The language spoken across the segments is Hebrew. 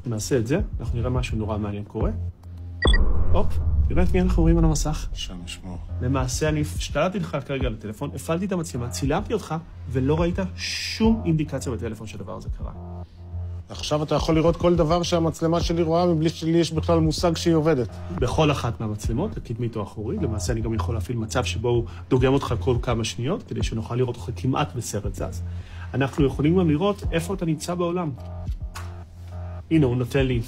נעשה את זה, אנחנו נראה משהו נורא מעניין קורה. הופ, תראה את מי אנחנו רואים על המסך. שם ישמור. למעשה, אני השתלטתי לך כרגע על הטלפון, הפעלתי את המצלמה, צילמתי אותך, ולא ראית שום אינדיקציה בטלפון שהדבר הזה קרה. עכשיו אתה יכול לראות כל דבר שהמצלמה שלי רואה, מבלי שלי יש בכלל מושג שהיא עובדת. בכל אחת מהמצלמות, הקדמית או האחורית, למעשה אני גם יכול להפעיל מצב שבו הוא דוגם אותך כל כמה שניות, כדי שנוכל לראות אותך כמעט בסרט זז. אנחנו יכולים גם לראות איפה אתה נמצא בעולם. הנה, הוא נותן לי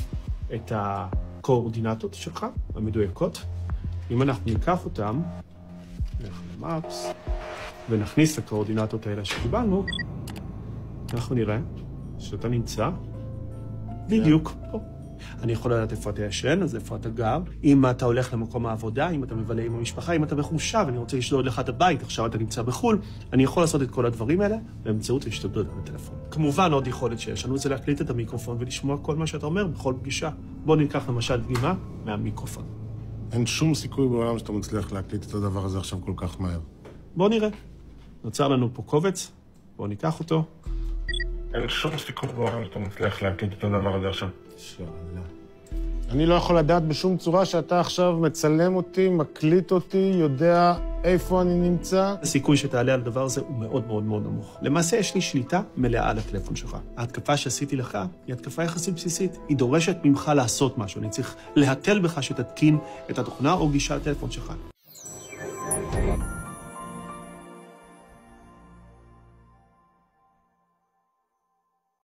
את הקואורדינטות שלך, המדויקות. אם אנחנו ניקח אותם, נלך למאפס, ונכניס את הקואורדינטות האלה שקיבלנו, אנחנו נראה שאתה נמצא בדיוק פה. אני יכול לדעת איפה אתה ישן, אז איפה אתה גר. אם אתה הולך למקום העבודה, אם אתה מבלה עם המשפחה, אם אתה בחופשה ואני רוצה לשדוד לך את הבית, עכשיו אתה נמצא בחול, אני יכול לעשות את כל הדברים האלה באמצעות להשתדות בטלפון. כמובן, עוד יכולת שיש לנו זה להקליט את המיקרופון ולשמוע כל מה שאתה אומר בכל פגישה. בוא ניקח למשל דגימה מהמיקרופון. אין שום סיכוי בעולם שאתה מצליח להקליט את הדבר הזה עכשיו כל כך מהר. בוא נראה. נוצר לנו פה קובץ, בוא ניקח אותו. אין שום סיכוי בעולם שאתה מצליח להקליט את הדבר הזה עכשיו. שאלה. אני לא יכול לדעת בשום צורה שאתה עכשיו מצלם אותי, מקליט אותי, יודע איפה אני נמצא. הסיכוי שתעלה על הדבר הזה הוא מאוד מאוד מאוד נמוך. למעשה יש לי שליטה מלאה על הטלפון שלך. ההתקפה שעשיתי לך היא התקפה יחסית בסיסית. היא דורשת ממך לעשות משהו. אני צריך להתל בך שתתקין את התוכנה או גישה לטלפון שלך.